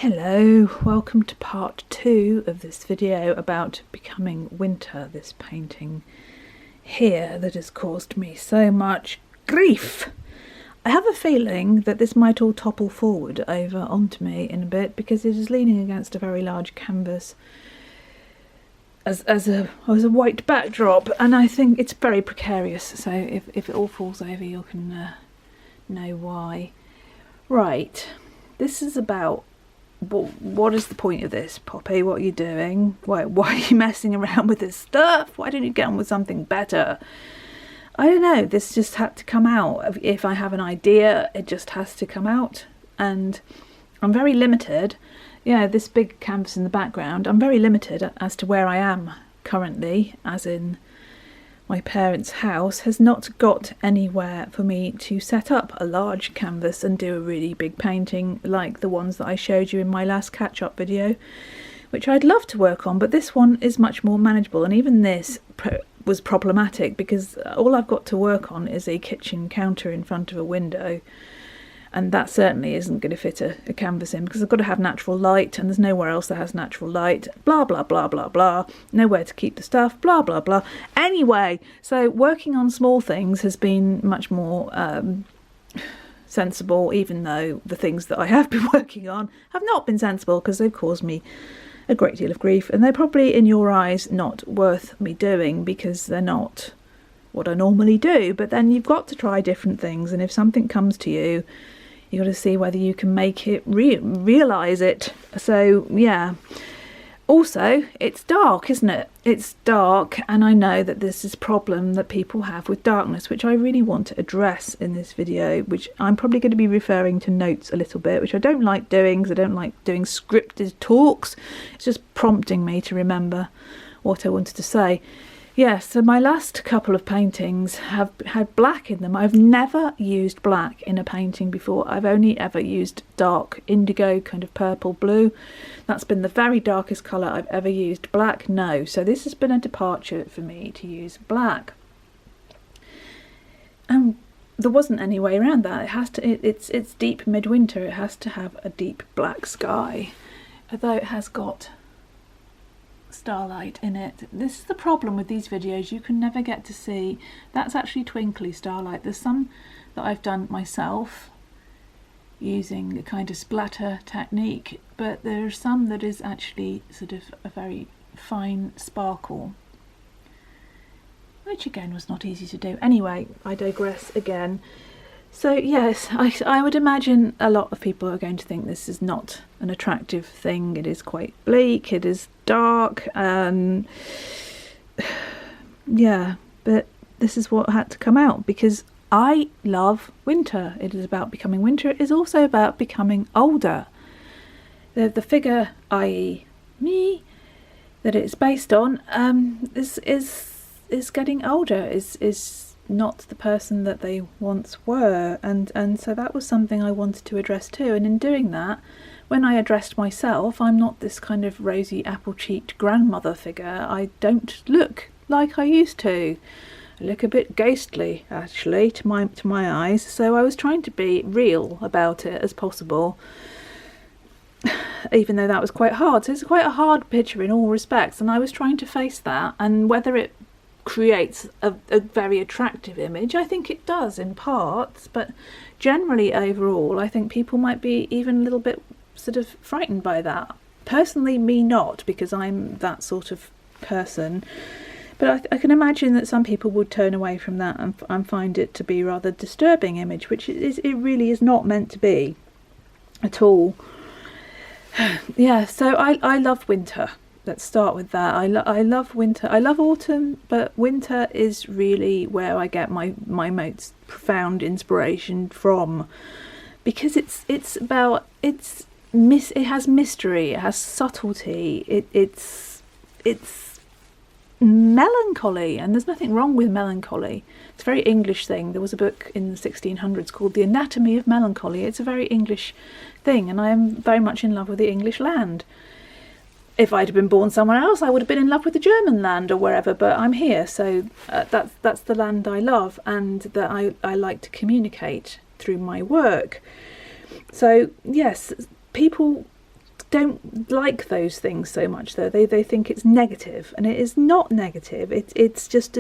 Hello, welcome to part 2 of this video about becoming winter, this painting here that has caused me so much grief. I have a feeling that this might all topple forward over onto me in a bit because it is leaning against a very large canvas as a white backdrop, and I think it's very precarious, so if it all falls over you can know why. Right, this is about what is the point of this, Poppy? What are you doing? Why are you messing around with this stuff? Why don't you get on with something better? I don't know, this just had to come out. If I have an idea, it just has to come out, and I'm very limited. Yeah, this big canvas in the background, I'm very limited as to where I am currently, as in my parents' house has not got anywhere for me to set up a large canvas and do a really big painting like the ones that I showed you in my last catch-up video, which I'd love to work on, but this one is much more manageable. And even this was problematic because all I've got to work on is a kitchen counter in front of a window, and that certainly isn't going to fit a canvas in because I've got to have natural light, and there's nowhere else that has natural light, blah blah blah blah blah, nowhere to keep the stuff, blah blah blah. Anyway, so working on small things has been much more sensible, even though the things that I have been working on have not been sensible because they've caused me a great deal of grief, and they're probably in your eyes not worth me doing because they're not what I normally do. But then you've got to try different things, and if something comes to you, you got to see whether you can make it realise it. So yeah, also it's dark, isn't it? It's dark, and I know that this is a problem that people have with darkness, which I really want to address in this video, which I'm probably going to be referring to notes a little bit, which I don't like doing because I don't like doing scripted talks. It's just prompting me to remember what I wanted to say. Yes, so my last couple of paintings have had black in them. I've never used black in a painting before. I've only ever used dark indigo, kind of purple blue. That's been the very darkest colour I've ever used. Black, no. So this has been a departure for me to use black. And there wasn't any way around that. It has to. It's deep midwinter. It has to have a deep black sky, although it has got starlight in it. This is the problem with these videos, you can never get to see. That's actually twinkly starlight. There's some that I've done myself using a kind of splatter technique, but there's some that is actually sort of a very fine sparkle, which again was not easy to do. Anyway, I digress again. So yes, I would imagine a lot of people are going to think this is not an attractive thing. It is quite bleak, it is dark, yeah, but this is what had to come out because I love winter. It is about becoming winter. It is also about becoming older. The figure, i.e. me, that it's based on is getting older, is not the person that they once were, and so that was something I wanted to address too. And in doing that, when I addressed myself, I'm not this kind of rosy apple-cheeked grandmother figure. I don't look like I used to. I look a bit ghostly actually to my eyes, so I was trying to be real about it as possible, even though that was quite hard. So it's quite a hard picture in all respects, and I was trying to face that, and whether it creates a very attractive image, I think it does in parts, but generally overall I think people might be even a little bit sort of frightened by that. Personally, me not, because I'm that sort of person, but I can imagine that some people would turn away from that and find it to be a rather disturbing image, which it really is not meant to be at all. Yeah, so I love winter. Let's start with that. I love winter. I love autumn, but winter is really where I get my most profound inspiration from, because it has mystery, it has subtlety, it's melancholy, and there's nothing wrong with melancholy. It's a very English thing. There was a book in the 1600s called The Anatomy of Melancholy. It's a very English thing, and I am very much in love with the English land. If I'd been born somewhere else, I would have been in love with the German land or wherever, but I'm here, so that's the land I love and that I like to communicate through my work. So yes, people don't like those things so much, though. They think it's negative, and it is not negative. It's just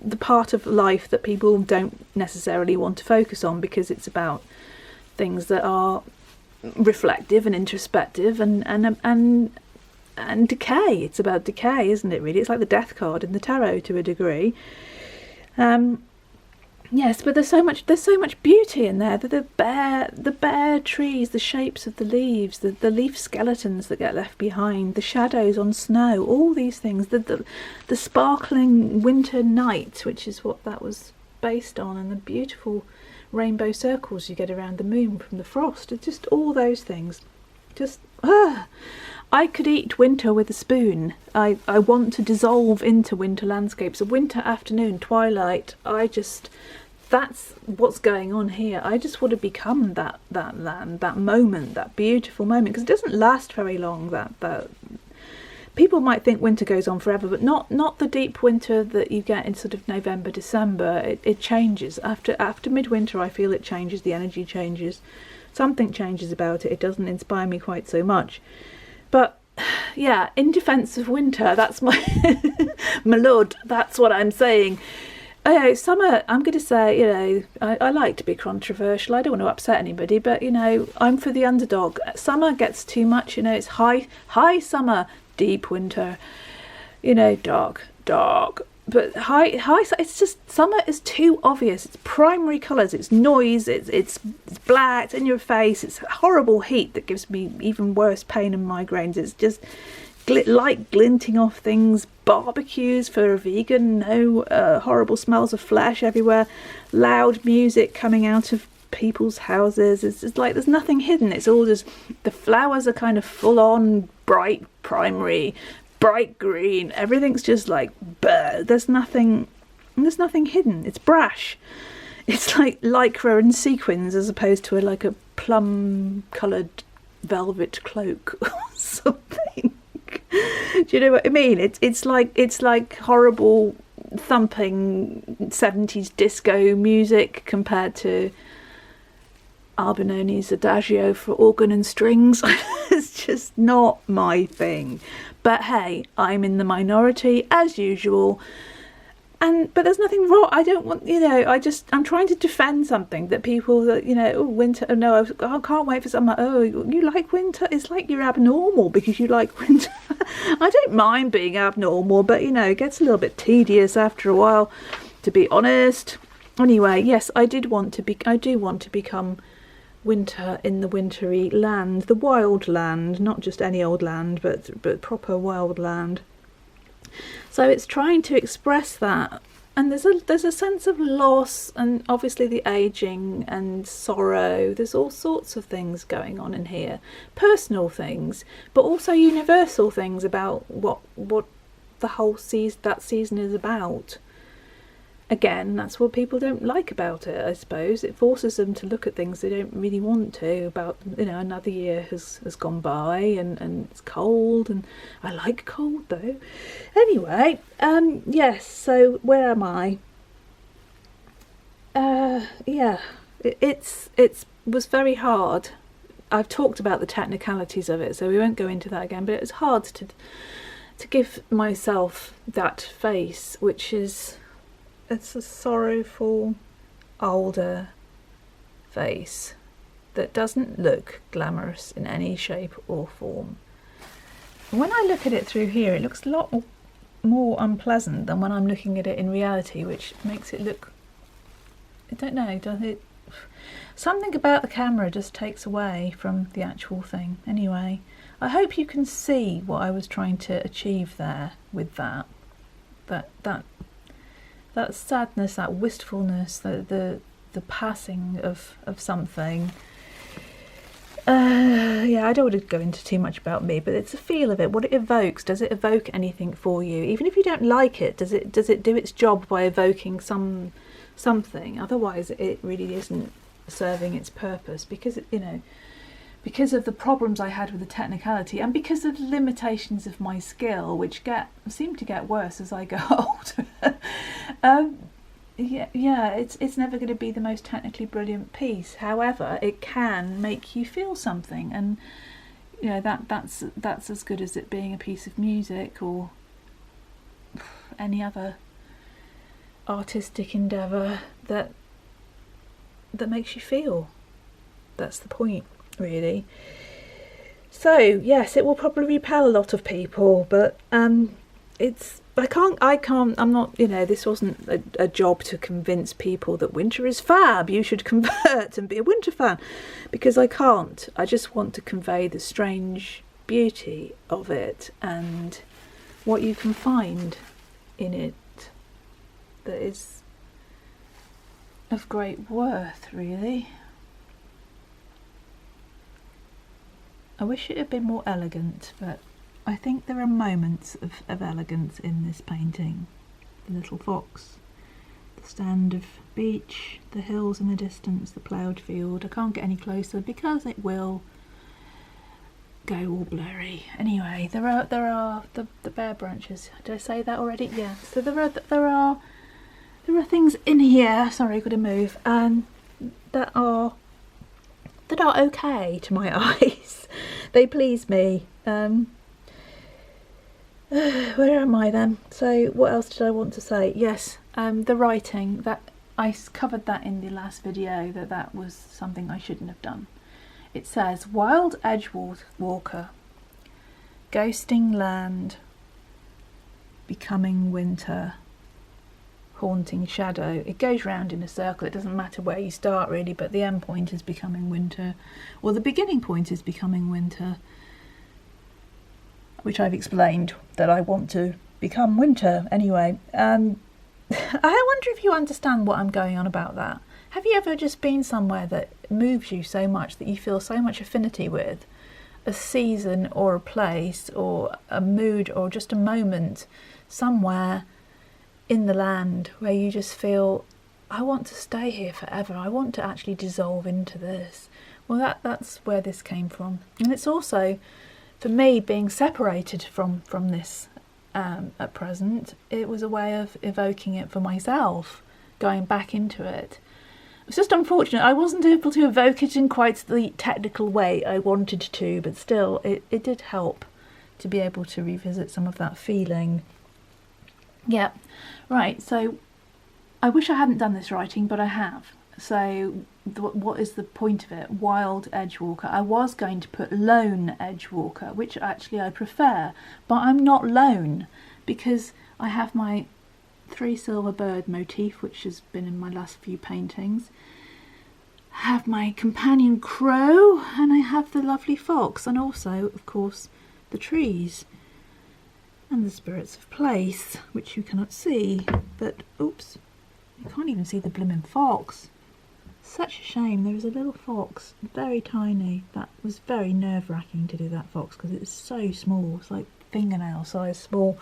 the part of life that people don't necessarily want to focus on, because it's about things that are reflective and introspective and decay. It's about decay, isn't it, really? It's like the death card in the tarot to a degree. Yes, but there's so much beauty in there. The bare trees, the shapes of the leaves, the leaf skeletons that get left behind, the shadows on snow, all these things, the sparkling winter night, which is what that was based on, and the beautiful rainbow circles you get around the moon from the frost. It's just all those things. Just I could eat winter with a spoon. I want to dissolve into winter landscapes. A winter afternoon, twilight. That's what's going on here. I just want to become that land, that moment, that beautiful moment, because it doesn't last very long. That people might think winter goes on forever, but not the deep winter that you get in sort of November, December. It changes after midwinter. I feel it changes. The energy changes. Something changes about it. It doesn't inspire me quite so much. But yeah, in defence of winter, that's my my lord. That's what I'm saying. Summer, I'm going to say, I like to be controversial. I don't want to upset anybody, but, I'm for the underdog. Summer gets too much, it's high summer, deep winter, dark. But high, it's just, summer is too obvious. It's primary colours, it's noise, it's black, it's in your face, it's horrible heat that gives me even worse pain and migraines. It's just light glinting off things, barbecues for a vegan, no horrible smells of flesh everywhere, loud music coming out of people's houses. It's just like there's nothing hidden. It's all just, the flowers are kind of full on bright primary, bright green, everything's just like there's nothing hidden. It's brash. It's like lycra and sequins as opposed to like a plum coloured velvet cloak or something. Do you know what I mean? It's like horrible thumping 70s disco music compared to Albinoni's Adagio for organ and strings. It's just not my thing. But hey, I'm in the minority as usual. But there's nothing wrong. I don't want, I'm trying to defend something that people that, winter, I can't wait for summer. Oh, you like winter? It's like you're abnormal because you like winter. I don't mind being abnormal, but, it gets a little bit tedious after a while, to be honest. Anyway, yes, I do want to become winter in the wintry land, the wild land, not just any old land, but proper wild land. So it's trying to express that, and there's a sense of loss, and obviously the aging and sorrow. There's all sorts of things going on in here, personal things, but also universal things about what the whole season is about. Again, that's what people don't like about it, I suppose. It forces them to look at things they don't really want to, about, another year has gone by and it's cold, and I like cold though. Anyway, yes, so where am I? It was very hard. I've talked about the technicalities of it, so we won't go into that again, but it was hard to give myself that face, which is... It's a sorrowful, older face that doesn't look glamorous in any shape or form. When I look at it through here, it looks a lot more unpleasant than when I'm looking at it in reality, which makes it look... I don't know, does it? Something about the camera just takes away from the actual thing. Anyway, I hope you can see what I was trying to achieve there with that sadness, that wistfulness, the passing of something. I don't want to go into too much about me, but it's a feel of it, what it evokes. Does it evoke anything for you? Even if you don't like it, does it do its job by evoking something? Otherwise, it really isn't serving its purpose, because because of the problems I had with the technicality, and because of the limitations of my skill, which seem to get worse as I go older. It's never going to be the most technically brilliant piece. However, it can make you feel something, and you know, that's as good as it being a piece of music or any other artistic endeavour that makes you feel. That's the point, really. So yes, it will probably repel a lot of people, but I'm not, you know, this wasn't a job to convince people that winter is fab, you should convert and be a winter fan, because I can't. I just want to convey the strange beauty of it and what you can find in it that is of great worth, really. I wish it had been more elegant, but I think there are moments of elegance in this painting. The little fox, the stand of beach, the hills in the distance, the ploughed field. I can't get any closer because it will go all blurry. Anyway, there are the bare branches. Did I say that already? Yeah. So there are things in here. Sorry, got to move. And that are okay to my eyes. They please me. Where am I then? So what else did I want to say? Yes, the writing, that I covered that in the last video, that was something I shouldn't have done. It says, wild edge walker, ghosting land, becoming winter, haunting shadow. It goes round in a circle. It doesn't matter where you start really, but the end point is becoming winter, or the beginning point is becoming winter, which I've explained that I want to become winter anyway. I wonder if you understand what I'm going on about that. Have you ever just been somewhere that moves you so much that you feel so much affinity with a season or a place or a mood or just a moment somewhere in the land where you just feel, I want to stay here forever, I want to actually dissolve into this? Well, that's where this came from. And it's also, for me, being separated from this at present, it was a way of evoking it for myself, going back into it. It's just unfortunate I wasn't able to evoke it in quite the technical way I wanted to, but still it did help to be able to revisit some of that feeling. Yeah, right, so I wish I hadn't done this writing, but I have. So what is the point of it? Wild edgewalker. I was going to put lone edgewalker, which actually I prefer, but I'm not lone because I have my 3 silver bird motif, which has been in my last few paintings. I have my companion crow, and I have the lovely fox, and also, of course, the trees and the spirits of place, which you cannot see, but oops, you can't even see the blimmin' fox. Such a shame. There is a little fox, very tiny. That was very nerve-wracking to do that fox because it was so small. It's like fingernail size small.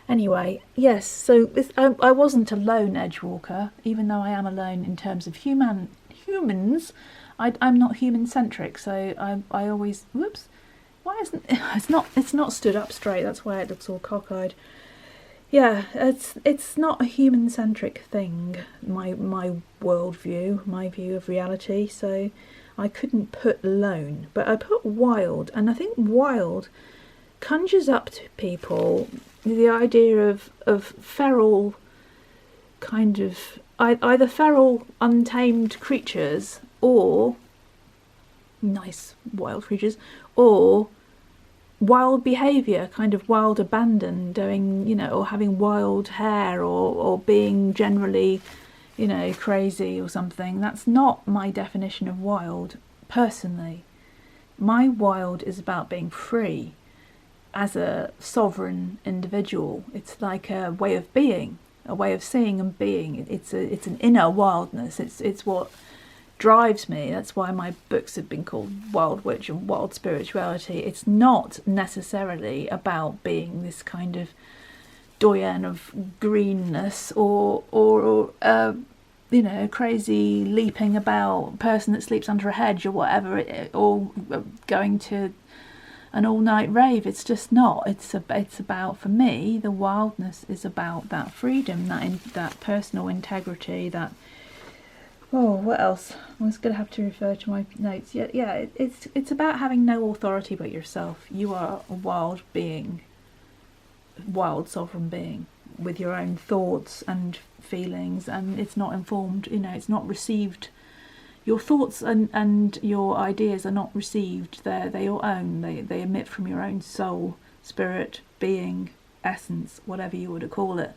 Anyway, yes, so I wasn't a lone edgewalker, even though I am alone in terms of humans. I'm not human-centric, so I always, whoops, why isn't it's not stood up straight, that's why it looks all cockeyed. Yeah, it's not a human-centric thing, my worldview, my view of reality, so I couldn't put lone, but I put wild, and I think wild conjures up to people the idea of feral, kind of, either feral, untamed creatures, or nice wild creatures, or wild behaviour, kind of wild abandon, doing, you know, or having wild hair, or being generally, you know, crazy or something. That's not my definition of wild, personally. My wild is about being free as a sovereign individual. It's like a way of being, a way of seeing and being. It's an inner wildness. It's what drives me. That's why my books have been called Wild Witch and Wild Spirituality. It's not necessarily about being this kind of doyen of greenness or you know, crazy leaping about person that sleeps under a hedge or whatever, or going to an all-night rave. It's just not. It's about, for me, the wildness is about that freedom, that personal integrity, that Oh, what else? I'm just going to have to refer to my notes. Yeah. It's about having no authority but yourself. You are a wild being, wild sovereign being, with your own thoughts and feelings, and it's not informed. It's not received. Your thoughts and your ideas are not received. They're your own. They emit from your own soul, spirit, being, essence, whatever you would call it.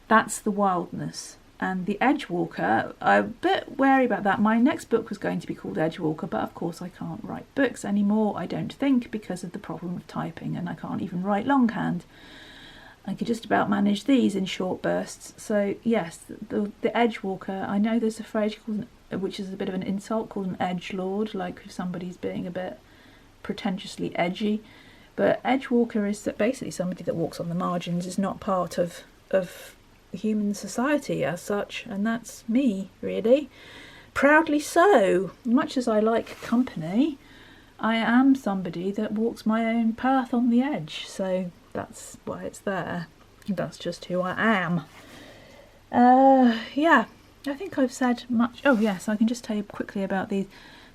That's the wildness. And the Edgewalker, I'm a bit wary about that. My next book was going to be called Edgewalker, but of course I can't write books anymore, I don't think, because of the problem of typing, and I can't even write longhand. I could just about manage these in short bursts. So yes, the Edgewalker, I know there's a phrase called, which is a bit of an insult, called an edgelord, like if somebody's being a bit pretentiously edgy. But Edgewalker is basically somebody that walks on the margins, is not part of human society as such, and that's me, really. Proudly so. Much as I like company, I am somebody that walks my own path on the edge, so that's why it's there. That's just who I am. Yeah, I think I've said much. Oh yes, I can just tell you quickly about these.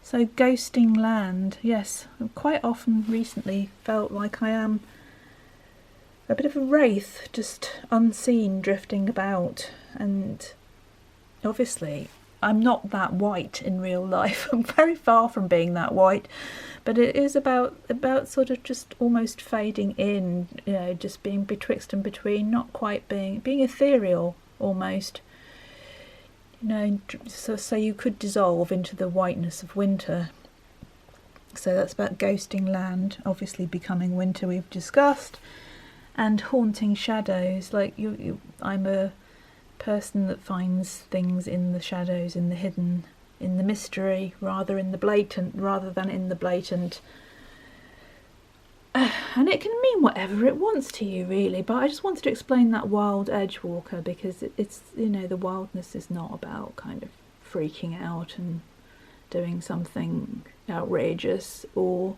So ghosting land, yes, I've quite often recently felt like I am a bit of a wraith, just unseen, drifting about. And obviously I'm not that white in real life. I'm very far from being that white, but it is about sort of just almost fading in, just being betwixt and between, not quite being ethereal almost, so you could dissolve into the whiteness of winter. So that's about ghosting land, obviously becoming winter, we've discussed. And haunting shadows, like I'm a person that finds things in the shadows, in the hidden, in the mystery, rather than in the blatant. And it can mean whatever it wants to you, really. But I just wanted to explain that wild Edgewalker, because it's the wildness is not about kind of freaking out and doing something outrageous or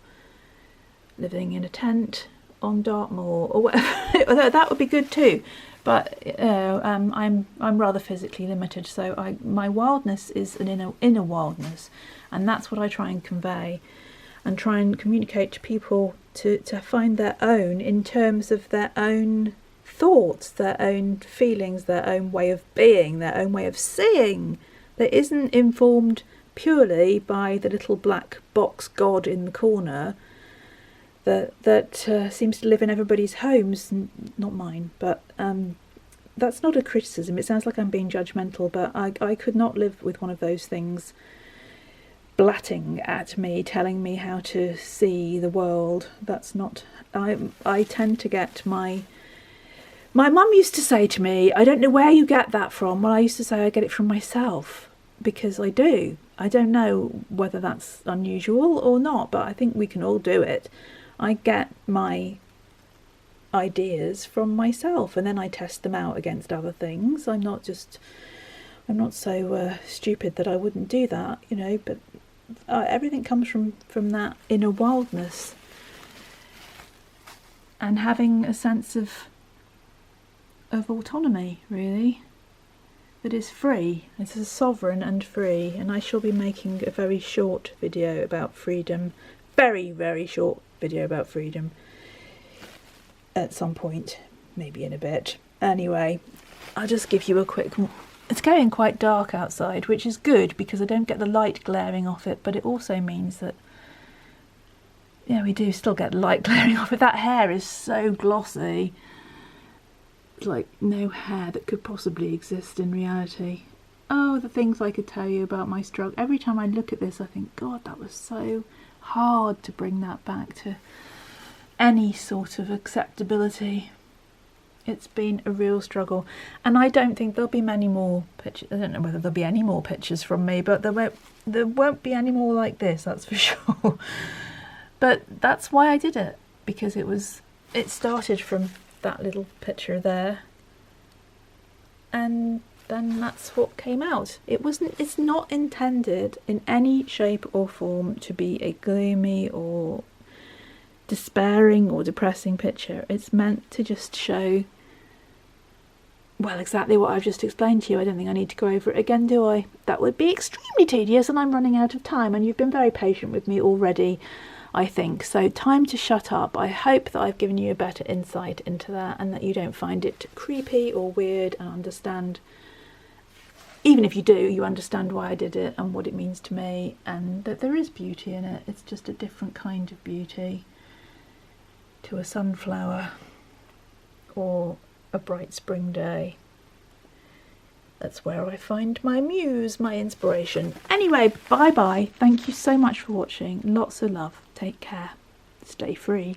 living in a tent on Dartmoor or whatever. That would be good too, but I'm rather physically limited, so my wildness is an inner wildness, and that's what I try and convey and try and communicate to people to find their own, in terms of their own thoughts, their own feelings, their own way of being, their own way of seeing, that isn't informed purely by the little black box god in the corner that seems to live in everybody's homes, not mine, but that's not a criticism. It sounds like I'm being judgmental, but I could not live with one of those things blatting at me, telling me how to see the world. That's not... I tend to get my mum used to say to me, I don't know where you get that from. Well, I used to say I get it from myself, because I do. I don't know whether that's unusual or not, but I think we can all do it. I get my ideas from myself, and then I test them out against other things. I'm not so stupid that I wouldn't do that, but everything comes from that inner wildness, and having a sense of autonomy, really, that is free. It's sovereign and free. And I shall be making a very short video about freedom, very, very short video about freedom at some point, maybe in a bit. Anyway, I'll just give you a quick... It's getting quite dark outside, which is good because I don't get the light glaring off it, but it also means that, we do still get light glaring off it. That hair is so glossy. It's like no hair that could possibly exist in reality. Oh, the things I could tell you about my struggle. Every time I look at this, I think, God, that was so hard to bring that back to any sort of acceptability. It's been a real struggle, and I don't think there'll be many more pictures. I don't know whether there'll be any more pictures from me, but there won't be any more like this, that's for sure. But that's why I did it, because it started from that little picture there, and then that's what came out. It's not intended in any shape or form to be a gloomy or despairing or depressing picture. It's meant to just show well, exactly what I've just explained to you. I don't think I need to go over it again, do I? That would be extremely tedious, and I'm running out of time, and you've been very patient with me already, I think. So time to shut up. I hope that I've given you a better insight into that, and that you don't find it creepy or weird, and understand, even if you do, you understand why I did it and what it means to me, and that there is beauty in it. It's just a different kind of beauty to a sunflower or a bright spring day. That's where I find my muse, my inspiration. Anyway, bye bye. Thank you so much for watching. Lots of love. Take care. Stay free.